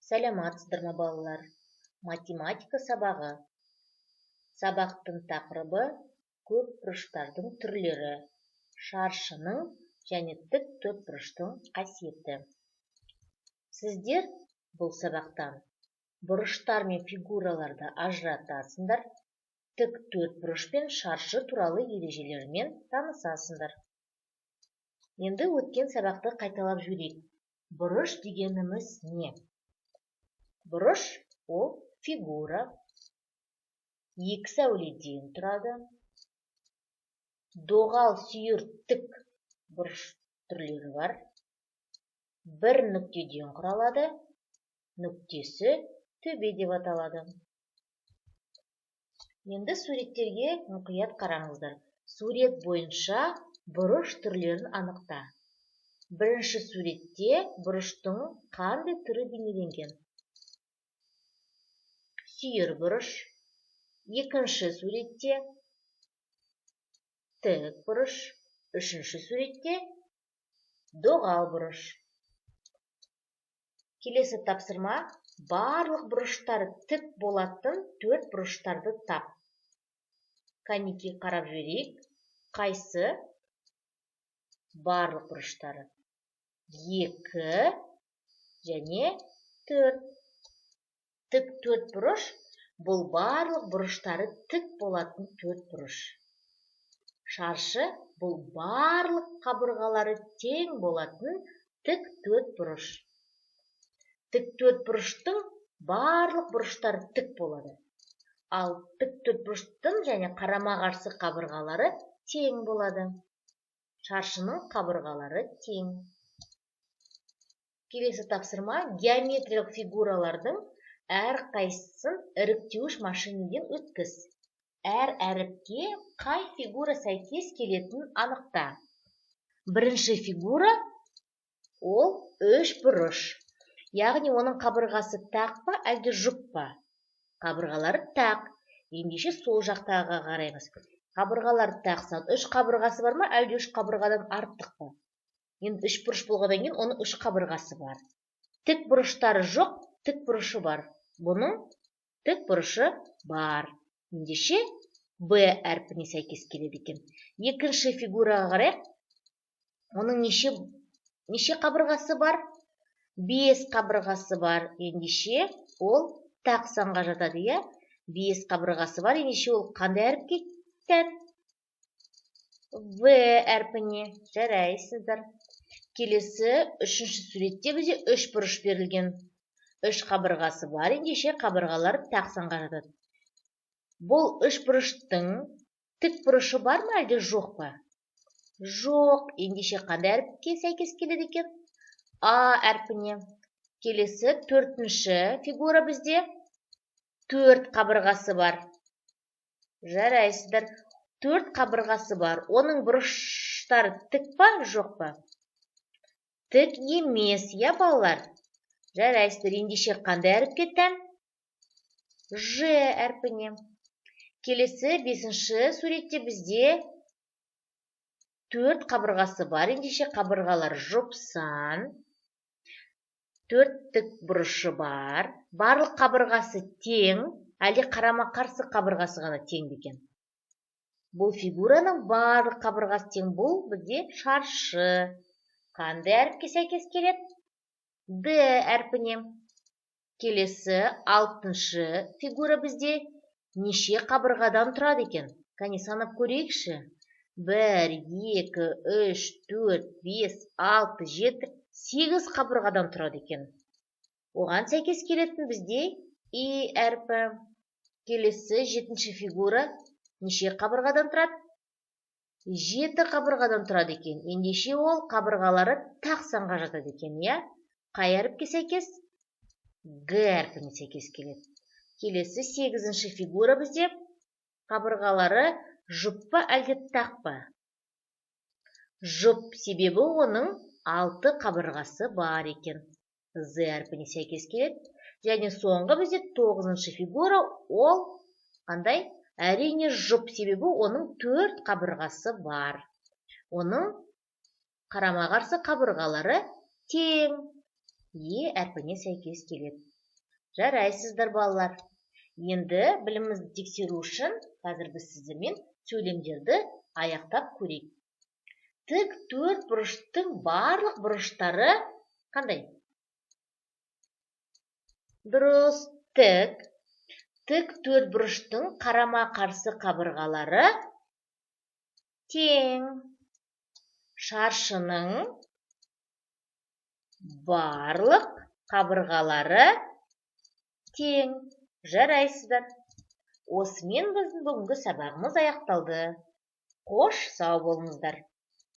Сәлематсыздар ма балалар? Математика сабағы. Сабақтың тақырыбы көп бұрыштардың түрлері, шаршының және тік төртбұрыштың қасиеті. Сіздер бұл сабақтан бұрыштар мен фигураларды ажыратасыңдар, тік төртбұрыш пен шаршы туралы ережелермен танысасыңдар. Енді өткен сабақты қайталап жіберейік. Бұрыш дегеніміз не? Бұрыш ол фигура, екі сәуледен тұрады. Доғал сүйір тік бұрыш түрлері бар. Бір нүктеден құралады, нүктесі төбе деп аталады. Енді суреттерге мұқият қараңыздар. Сурет бойынша бұрыш түрлерін анықта. Бірінші суретте бұрыштың қандай түрі бейнеленген? Сүйір бұрыш. Екінші суретте тік бұрыш. Үшінші суретте доғал бұрыш. Келесі тапсырма: барлық бұрыштары тік болатын төрт бұрыштарды тап. Кәнекей қарап жіберейік. Қайсы? Барлық бұрыштары. 2 және 4. Тік төрт бұрыш бұл барлық бұрыштары тік болатын төрт бұрыш. Шаршы бұл барлық қабырғалары тең болатын тік төрт бұрыш. Тік төрт бұрыштың барлық бұрыштары тік болады. Ал тік төрт бұрыштың және қарама-қарсы қабырғалары тең болады. Шаршының қабырғалары тең. Келесі тапсырма: геометриялық фигуралардың әр қайсысын іріктеуіш машинеден өткіз. Әр әріпке қай фигура сәйкес келетінін анықта. Бірінші фигура ол үш бұрыш. Яғни оның қабырғасы тақ па, әлде жұп па? Қабырғалары тақ. Ендеше сол жақтағы қараймыз. Қабырғалары тақсан, үш қабырғасы бар ма, әлде үш қабырғадан артық па? Енді үш бұрыш болғаннан кейін оның үш қабырғасы бар. Тік бұрыштары жоқ, тік бұрышы бар. Бұның тік бұрышы бар. Ендеше Б әрпіне сәйкес келеді екен. Екінші фигураға қарайық. Оның неше қабырғасы бар? 5 қабырғасы бар. Ендеше ол тақ санға жатады, иә? 5 қабырғасы бар. Ендеше ол қандай әріпке тән? В әрпіне. Жарайсыздар. Келесі үшінші суретте бізде үш бұрыш берілген. Үш қабырғасы бар. Ендеше қабырғалары тақ санға жатады. Бұл үш бұрыштың тік бұрышы бар ма, әлде жоқ па? Жоқ. Ендеше қандай әріпке сәйкес келеді екен? А әрпіне. Келесі төртінші фигура бізде 4 қабырғасы бар. Жарайсыздар. 4 қабырғасы бар. Оның бұрыштары тік па, жоқ па? Тік емес, я балалар? Жарайсыздар. Ендеше қандай әріпке тән? Ж әрпіне. Келесі бесінші суретте бізде 4 қабырғасы бар. Ендеше қабырғалар жұпсан. 4 тік бұрышы бар. Барлық қабырғасы тең, әлде қарама-қарсы қабырғасы ғана тең екен? Бұл фигураның барлық қабырғасы тең. Бұл бізде шаршы. Қандай әріпке сәйкес келеді? Д әрпіне. Келесі алтыншы фигура бізде неше қабырғадан тұрады екен? Кәне санап көрейікші. 1, 2, 3, 4, 5, 6, 7, 8 қабырғадан тұрады екен. Оған сәйкес келетін бізде И әрпі. Келесі жетінші фигура неше қабырғадан тұрады? 7 қабырғадан тұрады екен. Ендеше ол қабырғалары тақ санға жатады екен, иә? Қай әріпке сәйкес? Г әрпіне сәйкес келеді. Келесі 8-ші фигура бізде қабырғалары жұп па, әлде тақ па? Жұп, себебі оның 6 қабырғасы бар екен. З әрпіне сәйкес келеді. Және соңғы бізде 9-ші фигура ол қандай? Әрине жұп, себебі оның 4 қабырғасы бар. Оның қарама-қарсы қабырғалары тең. Е әрпіне сәйкес келеді. Жарайсыздар, балалар. Енді білімімізді тексеру үшін қазір біз сіздермен сөйлемдерді аяқтап көрейік. Тік төрт бұрыштың барлық бұрыштары қандай? Дұрыс, тік. Тік төрт бұрыштың қарама-қарсы қабырғалары тең. Шаршының барлық қабырғалары тең. Жарайсыздар. Осымен біздің бүгінгі сабағымыз аяқталды. Қош, сау болыңыздар.